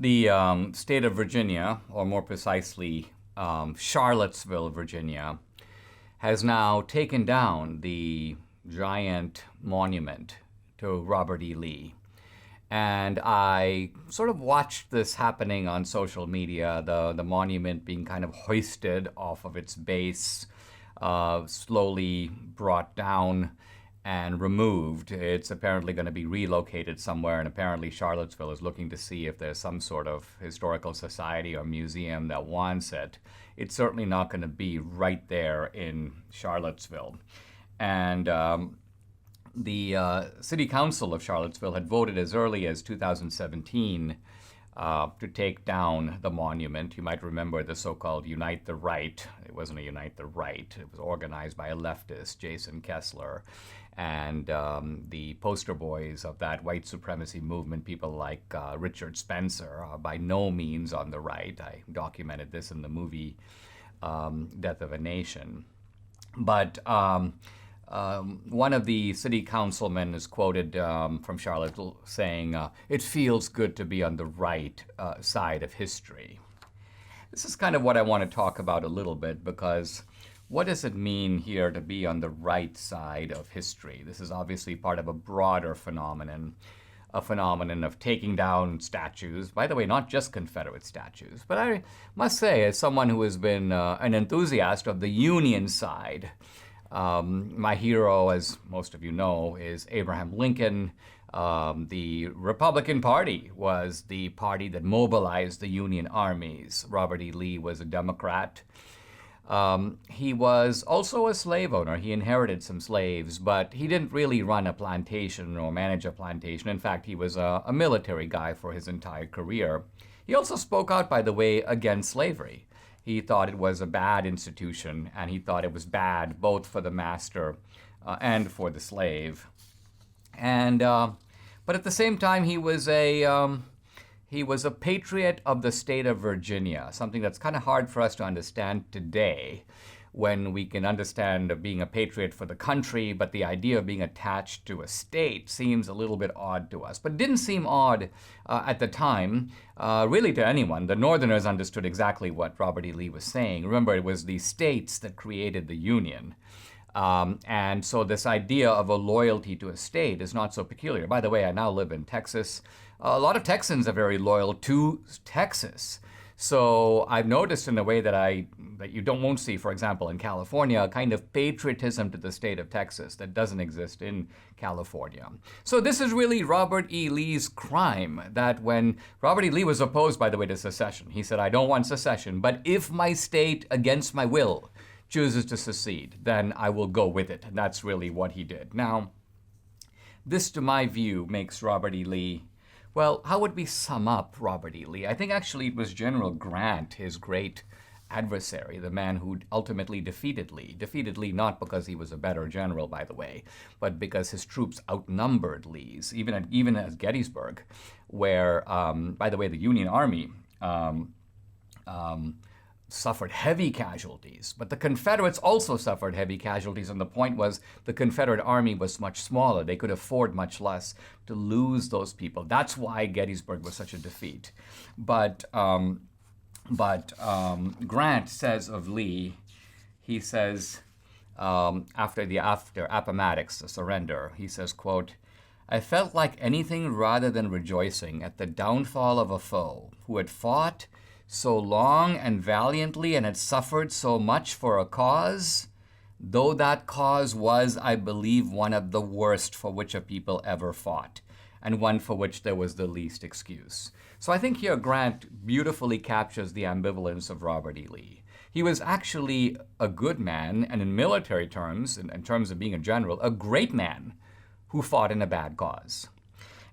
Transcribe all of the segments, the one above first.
The state of Virginia, or more precisely, Charlottesville, Virginia, has now taken down the giant monument to Robert E. Lee. And I sort of watched this happening on social media, the monument being kind of hoisted off of its base, slowly brought down and removed. It's apparently going to be relocated somewhere, and apparently Charlottesville is looking to see if there's some sort of historical society or museum that wants it. It's certainly not going to be right there in Charlottesville. And the City Council of Charlottesville had voted as early as 2017 to take down the monument. You might remember the so-called Unite the Right. It wasn't a Unite the Right. It was organized by a leftist, Jason Kessler. And the poster boys of that white supremacy movement, people like Richard Spencer, are by no means on the right. I documented this in the movie Death of a Nation. But one of the city councilmen is quoted from Charlottesville saying, "It feels good to be on the right side of history." This is kind of what I want to talk about a little bit, because what does it mean here to be on the right side of history? This is obviously part of a broader phenomenon, a phenomenon of taking down statues. By the way, not just Confederate statues, but I must say, as someone who has been an enthusiast of the Union side, my hero, as most of you know, is Abraham Lincoln. The Republican Party was the party that mobilized the Union armies. Robert E. Lee was a Democrat. He was also a slave owner. He inherited some slaves, but he didn't really run a plantation or manage a plantation. In fact, he was a military guy for his entire career. He also spoke out, by the way, against slavery. He thought it was a bad institution, and he thought it was bad both for the master and for the slave. And but at the same time, he was a patriot of the state of Virginia, something that's kind of hard for us to understand today, when we can understand being a patriot for the country, but the idea of being attached to a state seems a little bit odd to us. But it didn't seem odd at the time, really, to anyone. The Northerners understood exactly what Robert E. Lee was saying. Remember, it was the states that created the Union. And so this idea of a loyalty to a state is not so peculiar. By the way, I now live in Texas. A lot of Texans are very loyal to Texas. So I've noticed in a way that you won't see, for example, in California, a kind of patriotism to the state of Texas that doesn't exist in California. So this is really Robert E. Lee's crime, that when Robert E. Lee was opposed, by the way, to secession, he said, "I don't want secession, but if my state, against my will, chooses to secede, then I will go with it." And that's really what he did. Now, this, to my view, makes Robert E. Lee, well, how would we sum up Robert E. Lee? I think actually it was General Grant, his great adversary, the man who ultimately defeated Lee. Defeated Lee not because he was a better general, by the way, but because his troops outnumbered Lee's, even at Gettysburg, where, by the way, the Union Army suffered heavy casualties, but the Confederates also suffered heavy casualties, and the point was the Confederate army was much smaller. They could afford much less to lose those people. That's why Gettysburg was such a defeat. But Grant says of Lee, he says, after Appomattox, the surrender, he says, quote, "I felt like anything rather than rejoicing at the downfall of a foe who had fought so long and valiantly and had suffered so much for a cause, though that cause was, I believe, one of the worst for which a people ever fought, and one for which there was the least excuse." So I think here Grant beautifully captures the ambivalence of Robert E. Lee. He was actually a good man, and in military terms, in terms of being a general, a great man who fought in a bad cause.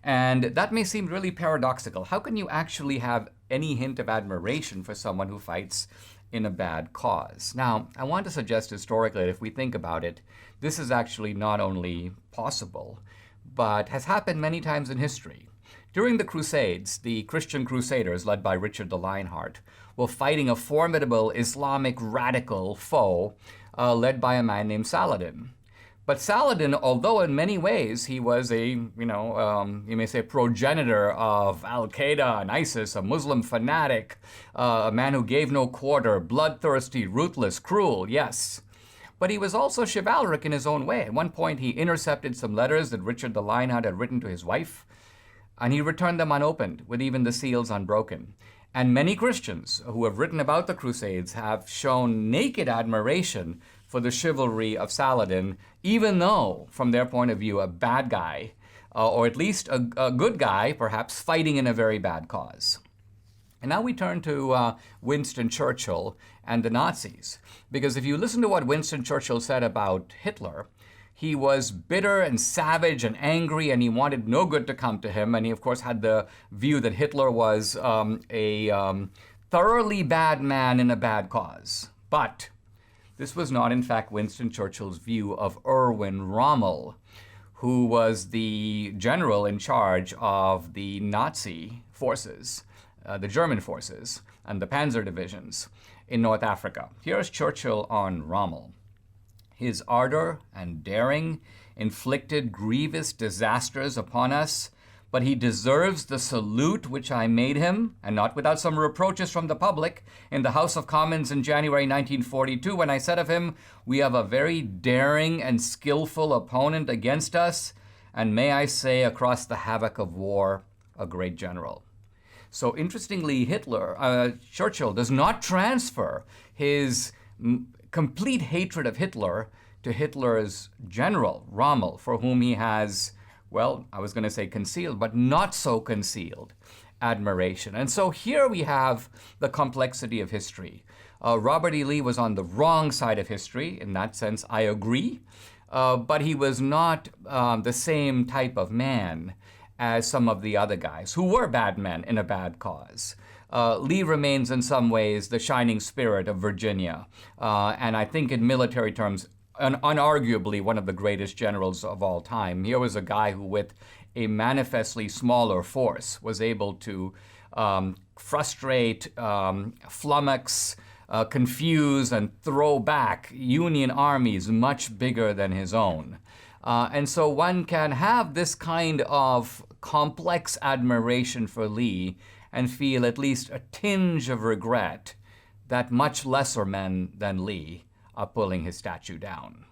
And that may seem really paradoxical. How can you actually have any hint of admiration for someone who fights in a bad cause? Now, I want to suggest historically that if we think about it, this is actually not only possible, but has happened many times in history. During the Crusades, the Christian Crusaders, led by Richard the Lionheart, were fighting a formidable Islamic radical foe led by a man named Saladin. But Saladin, although in many ways he was you may say, progenitor of Al-Qaeda and ISIS, a Muslim fanatic, a man who gave no quarter, bloodthirsty, ruthless, cruel, yes. But he was also chivalric in his own way. At one point, he intercepted some letters that Richard the Lionheart had written to his wife, and he returned them unopened, with even the seals unbroken. And many Christians who have written about the Crusades have shown naked admiration for the chivalry of Saladin, even though, from their point of view, a bad guy, or at least a good guy, perhaps fighting in a very bad cause. And now we turn to Winston Churchill and the Nazis. Because if you listen to what Winston Churchill said about Hitler, he was bitter and savage and angry, and he wanted no good to come to him. And he, of course, had the view that Hitler was a thoroughly bad man in a bad cause. But this was not, in fact, Winston Churchill's view of Erwin Rommel, who was the general in charge of the Nazi forces, the German forces, and the Panzer divisions in North Africa. Here's Churchill on Rommel. His ardor and daring inflicted grievous disasters upon us, but he deserves the salute which I made him, and not without some reproaches from the public, in the House of Commons in January 1942, when I said of him, "We have a very daring and skillful opponent against us, and may I say, across the havoc of war, a great general." So interestingly, Churchill does not transfer his complete hatred of Hitler to Hitler's general, Rommel, for whom he has, well, I was going to say concealed, but not so concealed admiration. And so here we have the complexity of history. Robert E. Lee was on the wrong side of history. In that sense, I agree. But he was not the same type of man as some of the other guys who were bad men in a bad cause. Lee remains in some ways the shining spirit of Virginia, and I think in military terms, unarguably one of the greatest generals of all time. Here was a guy who, with a manifestly smaller force, was able to frustrate, flummox, confuse, and throw back Union armies much bigger than his own. And so one can have this kind of complex admiration for Lee and feel at least a tinge of regret that much lesser men than Lee are pulling his statue down.